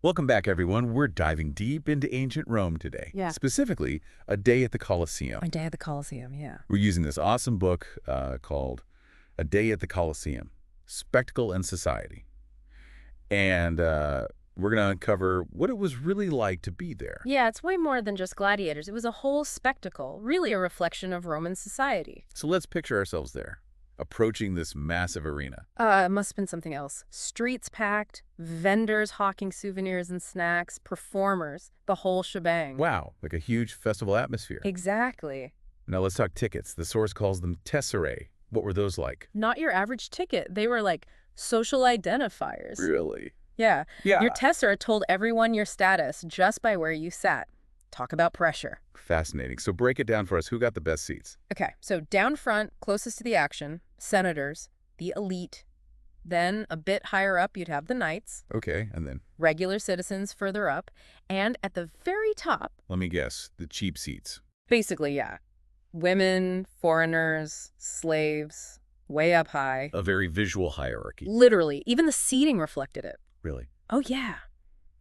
Welcome back, everyone. We're diving deep into ancient Rome today, Yeah. specifically A Day at the Colosseum. A Day at the Colosseum, yeah. We're using this awesome book called A Day at the Colosseum, Spectacle and Society. And we're going to uncover what it was really like to be there. Yeah, it's way more than just gladiators. It was a whole spectacle, really a reflection of Roman society. So let's picture ourselves there, approaching this massive arena. It must have been something else. Streets packed, vendors hawking souvenirs and snacks, performers, the whole shebang. Wow, like a huge festival atmosphere. Exactly. Now let's talk tickets. The source calls them tesserae. What were those like? Not your average ticket. They were like social identifiers. Really? Yeah. Yeah. Your tessera told everyone your status just by where you sat. Talk about pressure. Fascinating. So break it down for us. Who got the best seats? Okay, so down front, closest to the action, senators, the elite. Then, a bit higher up, you'd have the knights, Okay, and then, regular citizens further up, and at the very top, let me guess, the cheap seats. basically, yeah, women, foreigners, slaves, way up high. A very visual hierarchy. Literally, even the seating reflected it. Really? Oh, yeah.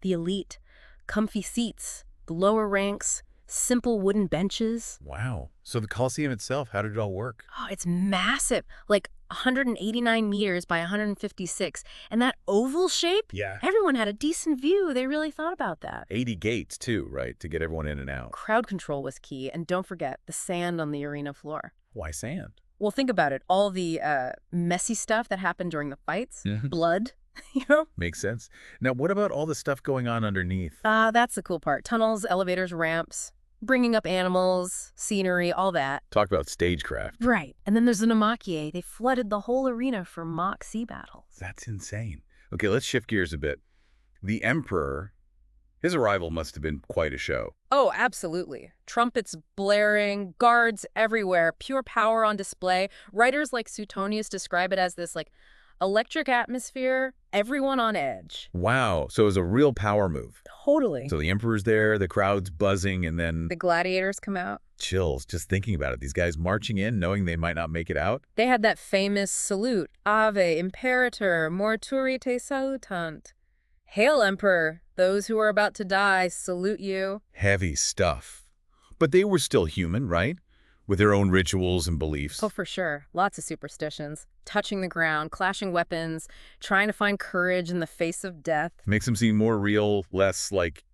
The elite, comfy seats, the lower ranks, simple wooden benches. Wow. So the Colosseum itself, how did it all work? Oh, it's massive, like 189 meters by 156. And that oval shape, Yeah. everyone had a decent view. They really thought about that. 80 gates, too, right, to get everyone in and out. Crowd control was key. And don't forget the sand on the arena floor. Why sand? Well, think about it. All the messy stuff that happened during the fights, Mhm. blood, you know? Makes sense. Now, what about all the stuff going on underneath? That's the cool part. Tunnels, elevators, ramps, bringing up animals, scenery, all that. Talk about stagecraft. Right. And then there's the Naumachia. They flooded the whole arena for mock sea battles. That's insane. Okay, let's shift gears a bit. The Emperor, his arrival must have been quite a show. Oh, absolutely. Trumpets blaring, guards everywhere, pure power on display. Writers like Suetonius describe it as this, like, electric atmosphere, everyone on edge. Wow, so it was a real power move. Totally. So the Emperor's there, the crowd's buzzing, and then The gladiators come out. chills just thinking about it. These guys marching in, knowing they might not make it out. They had that famous salute, Ave, Imperator, Mortuae te salutant. Hail, Emperor! Those who are about to die salute you. Heavy stuff. But they were still human, right? With their own rituals and beliefs. Oh, for sure. Lots of superstitions. Touching the ground, clashing weapons, trying to find courage in the face of death. Makes them seem more real, less like,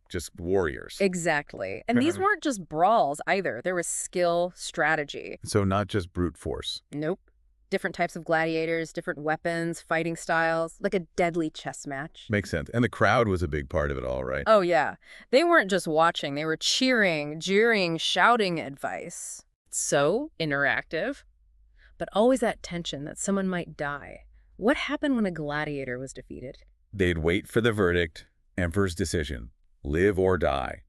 just warriors. Exactly. And these weren't just brawls either. There was skill, strategy. So not just brute force. Nope. Different types of gladiators, different weapons, fighting styles, like a deadly chess match. Makes sense. And the crowd was a big part of it all, right? Oh, yeah. They weren't just watching. They were cheering, jeering, shouting advice. So interactive. But always that tension that someone might die. What happened when a gladiator was defeated? They'd wait for the verdict, Emperor's decision, live or die.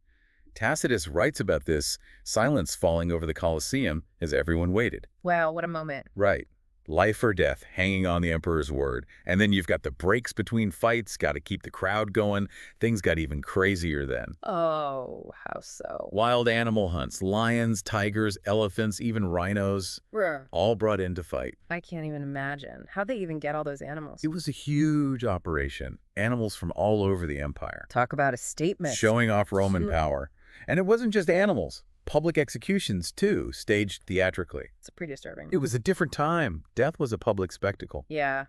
Tacitus writes about this silence falling over the Colosseum as everyone waited. Wow, what a moment. Right. Life or death, hanging on the Emperor's word. And then you've got the breaks between fights, got to keep the crowd going. Things got even crazier then. Oh, how so? Wild animal hunts, lions, tigers, elephants, even rhinos, Brr, all brought in to fight. I can't even imagine. How'd they even get all those animals? It was a huge operation. Animals from all over the empire. Talk about a statement. Showing off Roman power. And it wasn't just animals. Public executions, too, staged theatrically. It's pretty disturbing. It was a different time. Death was a public spectacle. Yeah.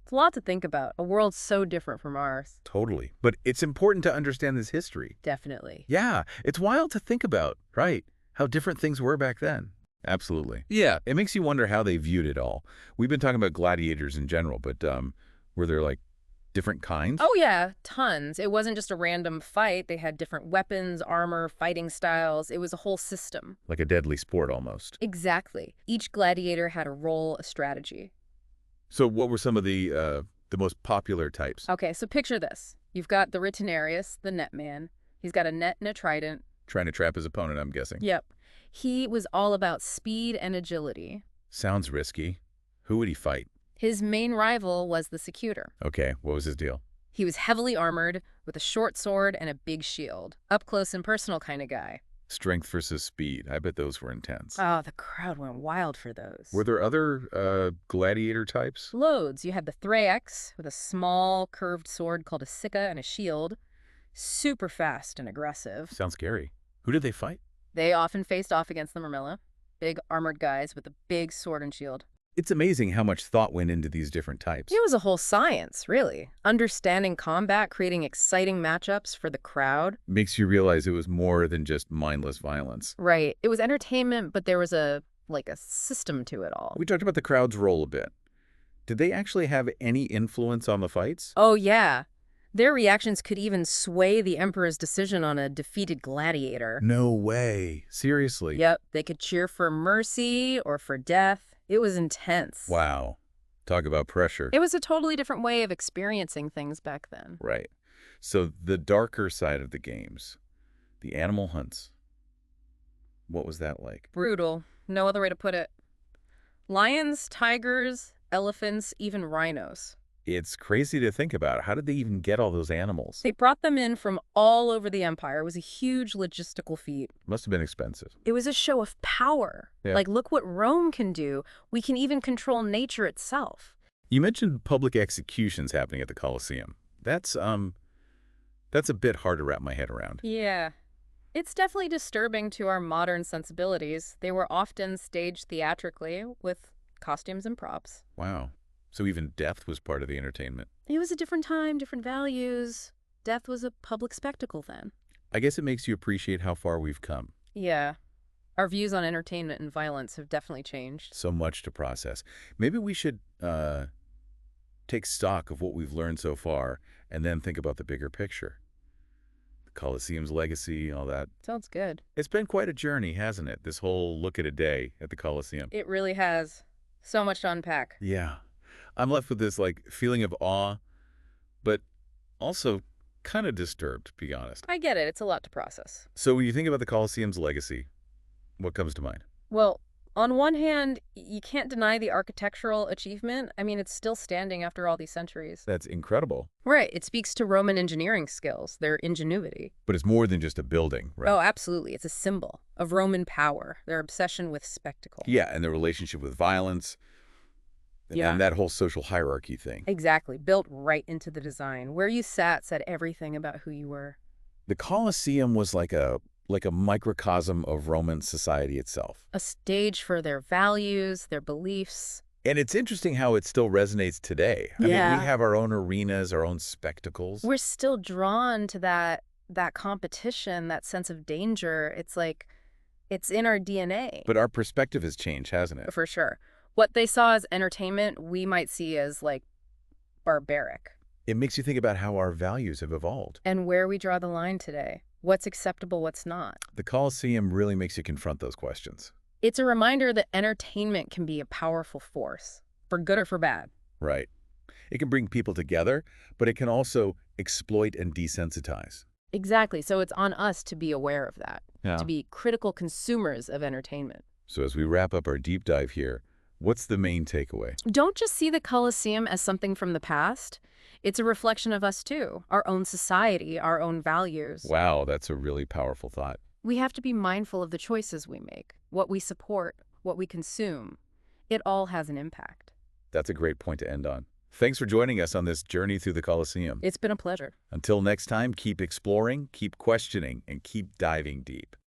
It's a lot to think about. A world so different from ours. Totally. But it's important to understand this history. Definitely. Yeah, it's wild to think about, right? How different things were back then. Absolutely. Yeah, it makes you wonder how they viewed it all. We've been talking about gladiators in general, but were there, different kinds? Oh, yeah, tons. It wasn't just a random fight. They had different weapons, armor, fighting styles. It was a whole system. Like a deadly sport, almost. Exactly. Each gladiator had a role, a strategy. So what were some of the most popular types? Okay, so picture this. You've got the Ritinarius, the net man. He's got a net and a trident. Trying to trap his opponent, I'm guessing. Yep. He was all about speed and agility. Sounds risky. Who would he fight? His main rival was the Secutor. Okay, what was his deal? He was heavily armored with a short sword and a big shield. Up close and personal kind of guy. Strength versus speed. I bet those were intense. Oh, the crowd went wild for those. Were there other gladiator types? Loads. You had the Thrax with a small curved sword called a Sicca and a shield. Super fast and aggressive. Sounds scary. Who did they fight? They often faced off against the Murmilla. Big armored guys with a big sword and shield. It's amazing how much thought went into these different types. It was a whole science, really. Understanding combat, creating exciting matchups for the crowd. Makes you realize it was more than just mindless violence. Right. It was entertainment, but there was a system to it all. We talked about the crowd's role a bit. Did they actually have any influence on the fights? Oh, yeah. Their reactions could even sway the Emperor's decision on a defeated gladiator. No way. Seriously? Yep. They could cheer for mercy or for death. It was intense. Wow. Talk about pressure. It was a totally different way of experiencing things back then. Right. So the darker side of the games, the animal hunts, what was that like? Brutal. No other way to put it. Lions, tigers, elephants, even rhinos. It's crazy to think about. How did they even get all those animals? They brought them in from all over the empire. It was a huge logistical feat. Must have been expensive. It was a show of power. Yeah. Like, look what Rome can do. We can even control nature itself. You mentioned public executions happening at the Colosseum. That's a bit hard to wrap my head around. Yeah. It's definitely disturbing to our modern sensibilities. They were often staged theatrically with costumes and props. Wow. So even death was part of the entertainment. It was a different time, different values. Death was a public spectacle then. I guess it makes you appreciate how far we've come. Yeah. Our views on entertainment and violence have definitely changed. So much to process. Maybe we should take stock of what we've learned so far and then think about the bigger picture. The Colosseum's legacy, all that. Sounds good. It's been quite a journey, hasn't it? This whole look at a day at the Colosseum. It really has. So much to unpack. Yeah. I'm left with this feeling of awe, but also kind of disturbed, to be honest. I get it. It's a lot to process. So when you think about the Colosseum's legacy, what comes to mind? Well, on one hand, you can't deny the architectural achievement. I mean, it's still standing after all these centuries. That's incredible. Right. It speaks to Roman engineering skills, their ingenuity. But it's more than just a building, right? Oh, absolutely. It's a symbol of Roman power, their obsession with spectacle. Yeah, and the relationship with violence. Yeah. And that whole social hierarchy thing. Exactly. Built right into the design. Where you sat said everything about who you were. The Colosseum was like a microcosm of Roman society itself. A stage for their values, their beliefs. And it's interesting how it still resonates today. I mean, we have our own arenas, our own spectacles. We're still drawn to that competition, that sense of danger. It's like, it's in our DNA. But our perspective has changed, hasn't it? For sure. What they saw as entertainment, we might see as, barbaric. It makes you think about how our values have evolved. And where we draw the line today. What's acceptable, what's not. The Colosseum really makes you confront those questions. It's a reminder that entertainment can be a powerful force, for good or for bad. Right. It can bring people together, but it can also exploit and desensitize. Exactly. So it's on us to be aware of that, Yeah. to be critical consumers of entertainment. So as we wrap up our deep dive here, what's the main takeaway? Don't just see the Colosseum as something from the past. It's a reflection of us, too, our own society, our own values. Wow, that's a really powerful thought. We have to be mindful of the choices we make, what we support, what we consume. It all has an impact. That's a great point to end on. Thanks for joining us on this journey through the Colosseum. It's been a pleasure. Until next time, keep exploring, keep questioning, and keep diving deep.